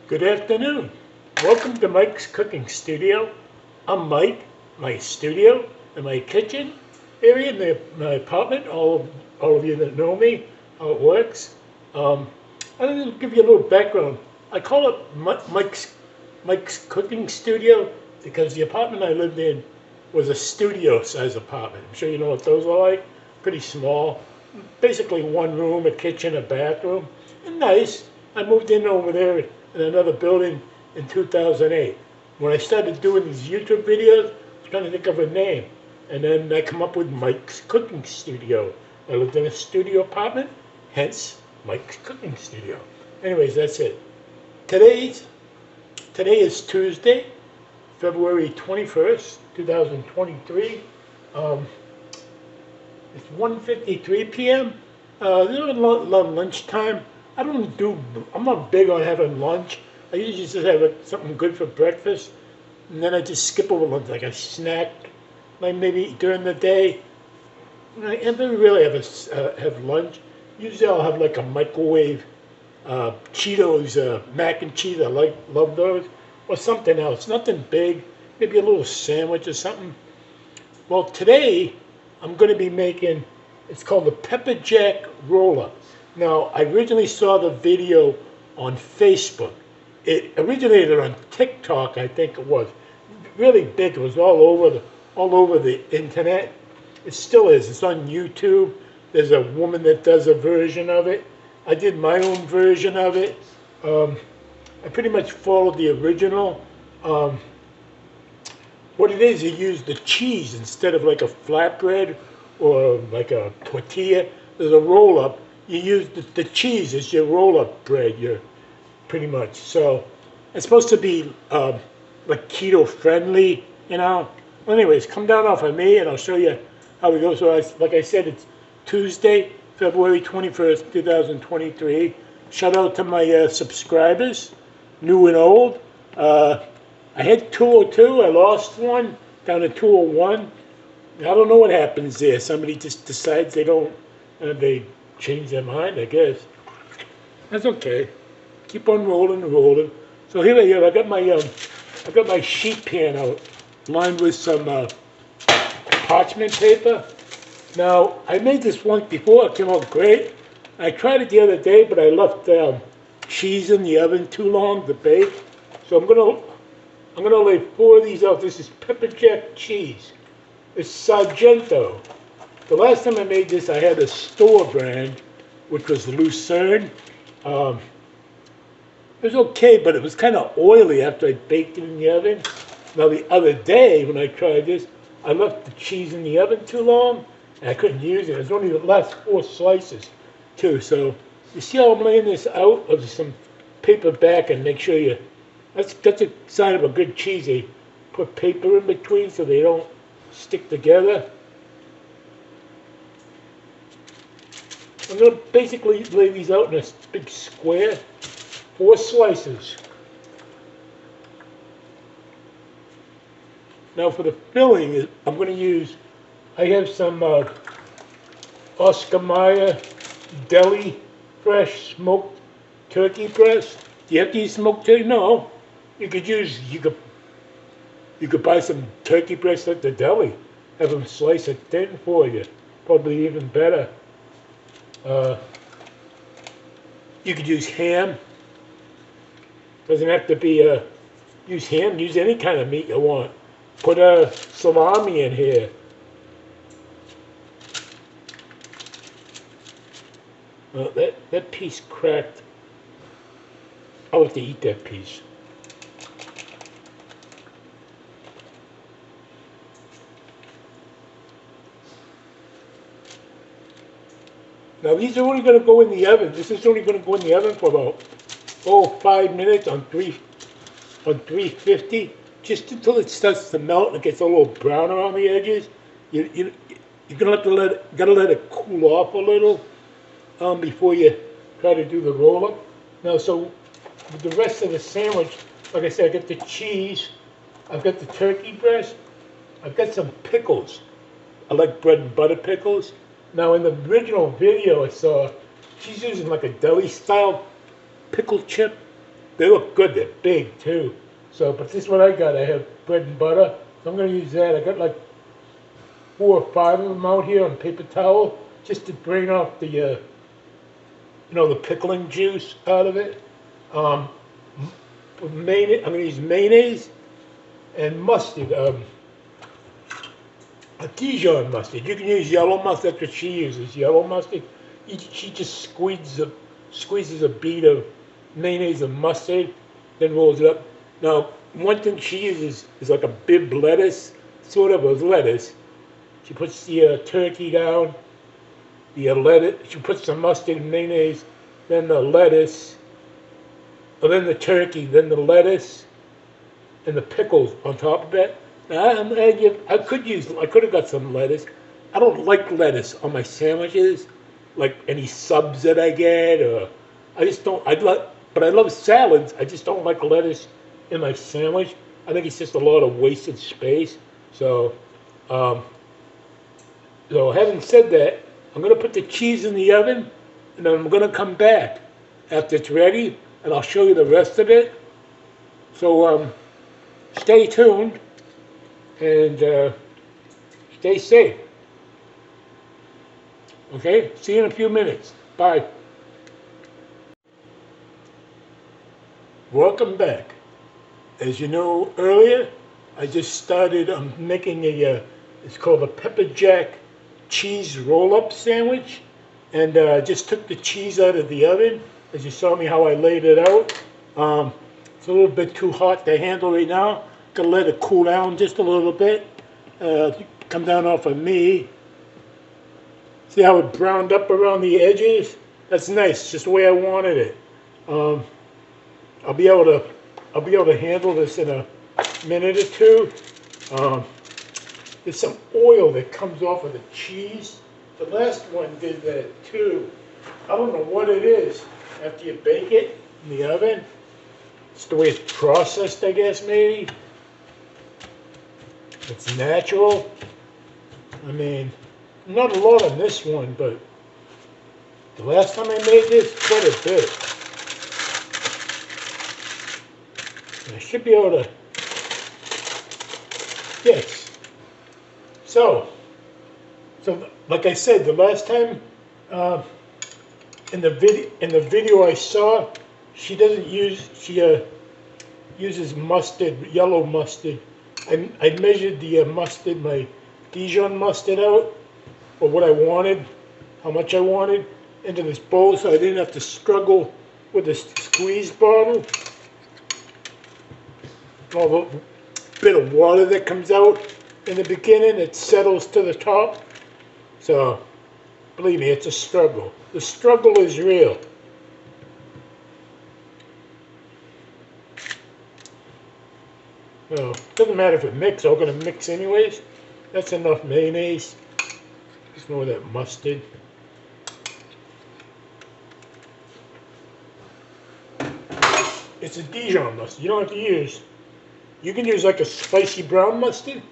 Good afternoon. Welcome to Mike's Cooking Studio. I'm Mike. My studio and my kitchen area in my apartment. All of you that know me, how it works. I'm going to give you a little background. I call it Mike's Cooking Studio because the apartment I lived in was a studio-size apartment. I'm sure you know what those are like. Pretty small. Basically one room, a kitchen, a bathroom. And nice. I moved in over there in another building in 2008. When I started doing these YouTube videos, I was trying to think of a name. And then I come up with Mike's Cooking Studio. I lived in a studio apartment, hence Mike's Cooking Studio. Anyways, that's it. Today is Tuesday, February 21st, 2023. It's 1:53 p.m. This is lunchtime. I'm not big on having lunch. I usually just have something good for breakfast, and then I just skip over lunch, like a snack, like maybe during the day. I never really have lunch. Usually I'll have like a microwave Cheetos mac and cheese. I love those, or something else. Nothing big. Maybe a little sandwich or something. Well, today I'm going to be making. It's called the Pepper Jack Roll-Up. Now, I originally saw the video on Facebook. It originated on TikTok, I think it was. Really big. It was all over the internet. It still is. It's on YouTube. There's a woman that does a version of it. I did my own version of it. I pretty much followed the original. What it is, you use the cheese instead of like a flatbread or like a tortilla. There's a roll-up. You use the cheese as your roll-up bread, pretty much. So it's supposed to be like keto-friendly, you know. Well, anyways, come down off of me, and I'll show you how it goes. So, like I said, it's Tuesday, February 21st, 2023. Shout out to my subscribers, new and old. I had 202. I lost one, down to 201. I don't know what happens there. Somebody just decides they change their mind, I guess. That's okay. Keep on rolling and rolling. So here I go. I got my sheet pan out, lined with some parchment paper. Now I made this once before. It came out great. I tried it the other day, but I left cheese in the oven too long to bake. So I'm gonna lay 4 of these out. This is pepper jack cheese. It's Sargento. The last time I made this, I had a store brand, which was Lucerne. It was okay, but it was kind of oily after I baked it in the oven. Now the other day, when I tried this, I left the cheese in the oven too long, and I couldn't use it. It was only the last 4 slices, too. So you see how I'm laying this out? Of some paper back, and make sure that's a sign of a good cheese. They put paper in between so they don't stick together. I'm going to basically lay these out in a big square, 4 slices. Now for the filling, I'm going to use, I have some Oscar Mayer deli fresh smoked turkey breast. Do you have to use smoked turkey? No. You could buy some turkey breast at the deli. Have them slice it thin for you. Probably even better. You could use ham. Doesn't have to be use ham. Use any kind of meat you want. Put a salami in here. That piece cracked. I'll have to eat that piece. Now these are only going to go in the oven. This is only going to go in the oven for about 5 minutes on 350, just until it starts to melt and it gets a little brown around the edges. You're gotta let it cool off a little before you try to do the roll up. Now, so with the rest of the sandwich, like I said, I got the cheese, I've got the turkey breast, I've got some pickles. I like bread and butter pickles. Now in the original video I saw, she's using like a deli style pickle chip. They look good. They're big too. So, but this is what I got. I have bread and butter. So I'm going to use that. I got like 4 or 5 of them out here on paper towel just to drain off the, the pickling juice out of it. Mayonnaise, I'm going to use mayonnaise and mustard. A Dijon mustard. You can use yellow mustard. That's what she uses. Yellow mustard. She just squeezes a bead of mayonnaise and mustard, then rolls it up. Now, one thing she uses is like a bib lettuce, sort of a lettuce. She puts the turkey down, the lettuce. She puts the mustard and mayonnaise, then the lettuce, and then the turkey, then the lettuce, and the pickles on top of it. Now, I could have got some lettuce. I don't like lettuce on my sandwiches, like any subs that I get, or I just don't. But I love salads. I just don't like lettuce in my sandwich. I think it's just a lot of wasted space. So, having said that, I'm gonna put the cheese in the oven, and then I'm gonna come back after it's ready, and I'll show you the rest of it. So, stay tuned and stay safe. Okay, see you in a few minutes. Bye. Welcome back. As you know earlier, I just started making it's called a pepper jack cheese roll-up sandwich. And just took the cheese out of the oven. As you saw me how I laid it out. It's a little bit too hot to handle right now. Gotta let it cool down just a little bit. Come down off of me. See how it browned up around the edges? That's nice, just the way I wanted it. I'll be able to handle this in a minute or two. There's some oil that comes off of the cheese. The last one did that too. I don't know what it is after you bake it in the oven. It's the way it's processed, I guess, maybe. It's natural. I mean, not a lot on this one, but the last time I made this, quite a bit. I should be able to, yes. So like I said, the last time in the video I saw, she uses mustard, yellow mustard. I measured the mustard, my Dijon mustard out, or what I wanted, how much I wanted, into this bowl, so I didn't have to struggle with the squeeze bottle. All the bit of water that comes out in the beginning, it settles to the top. So, believe me, it's a struggle. The struggle is real. So, doesn't matter if it mixes, I'm going to mix anyways. That's enough mayonnaise. Just more of that mustard. It's a Dijon mustard. You don't have to use. You can use like a spicy brown mustard,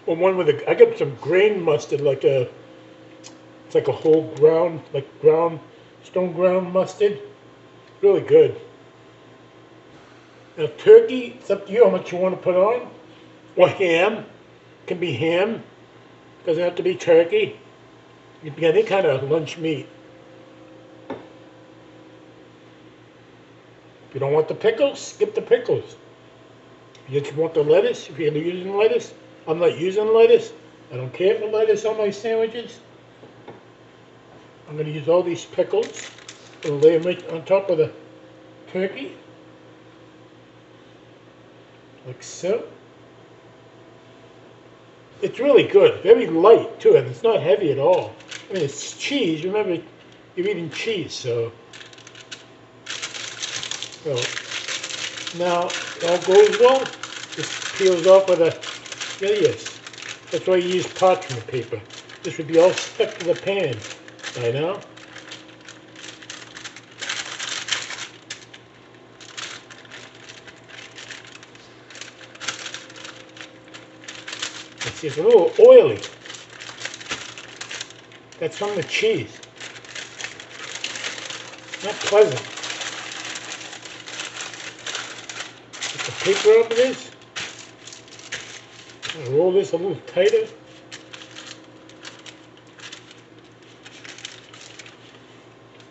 or one with I got some grain mustard, it's like a whole ground, like stone ground mustard. Really good. Now turkey, it's up to you how much you want to put on. Or ham. Can be ham. Doesn't have to be turkey. It can be any kind of lunch meat. If you don't want the pickles, skip the pickles. If you just want the lettuce, if you're using lettuce, I'm not using lettuce. I don't care for lettuce on my sandwiches. I'm going to use all these pickles and lay them right on top of the turkey. Like so. It's really good, very light too, and it's not heavy at all. I mean, it's cheese. Remember, you're eating cheese, so now it all goes well. This peels off with a, yes. That's why you use parchment paper. This would be all stuck to the pan by now. It's a little oily. That's from the cheese. Not pleasant. paper over this. I'm gonna roll this a little tighter.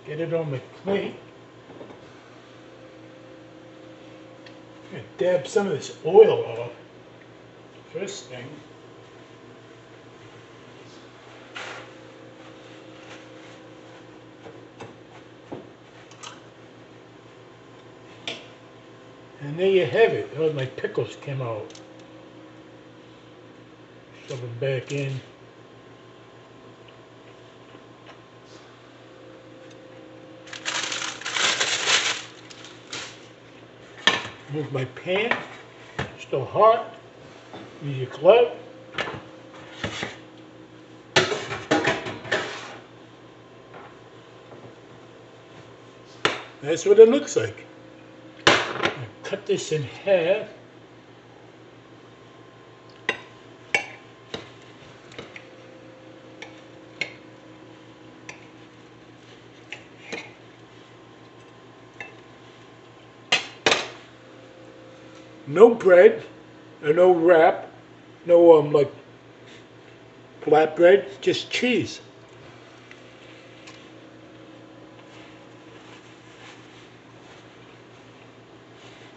Get it on my plate. I'm gonna dab some of this oil off. First thing. And there you have it. Oh, my pickles came out. Shove it back in. Move my pan. Still hot. Use your glove. That's what it looks like. Cut this in half. No bread, or no wrap, no like flatbread, just cheese.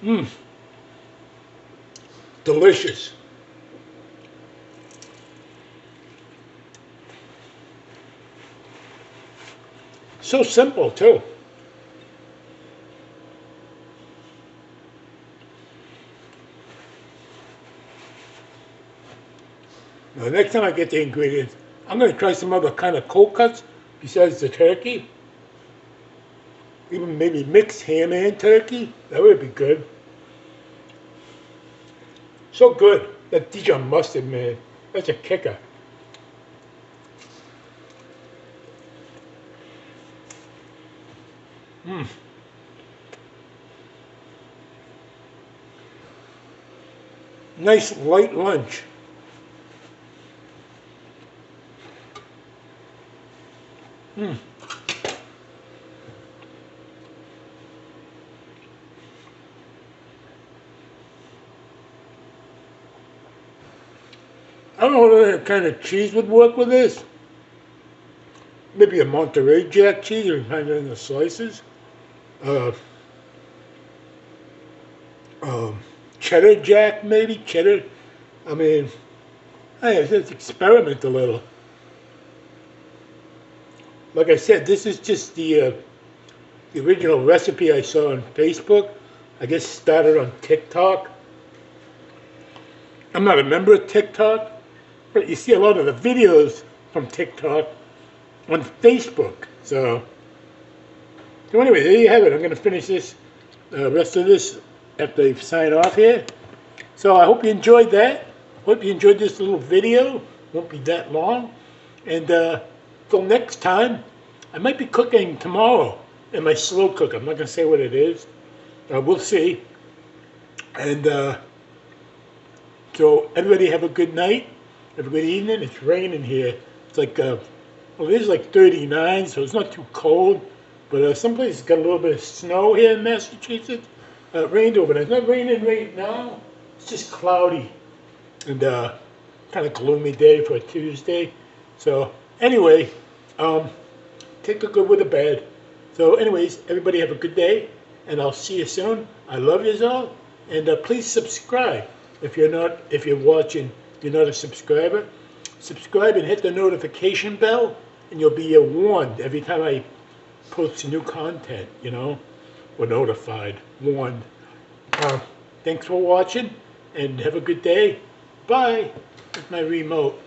Mmm. Delicious. So simple too. Now, next time I get the ingredients, I'm going to try some other kind of cold cuts besides the turkey. Even maybe mix ham and turkey. That would be good. So good. That Dijon mustard, man. That's a kicker. Mmm. Nice light lunch. Mmm. I don't know what kind of cheese would work with this. Maybe a Monterey Jack cheese, or kind of in the slices. Cheddar Jack, maybe cheddar. I mean, hey, let's experiment a little. Like I said, this is just the original recipe I saw on Facebook. I guess started on TikTok. I'm not a member of TikTok, but you see a lot of the videos from TikTok on Facebook. So anyway, there you have it. I'm going to finish this, rest of this after I sign off here. So I hope you enjoyed that. Hope you enjoyed this little video. Won't be that long. And till next time, I might be cooking tomorrow in my slow cooker. I'm not going to say what it is. We'll see. And so everybody have a good night. Have a good evening. It's raining here. It's like, well, it is like 39, so it's not too cold. But some places got a little bit of snow here in Massachusetts. It rained overnight. It's not raining right now. It's just cloudy. And kind of gloomy day for a Tuesday. So anyway, take the good with the bad. So anyways, everybody have a good day, and I'll see you soon. I love you all, and please subscribe if you're watching, you're not a subscriber. Subscribe and hit the notification bell, and you'll be warned every time I post new content. You know, or notified, warned. Thanks for watching, and have a good day. Bye. With my remote.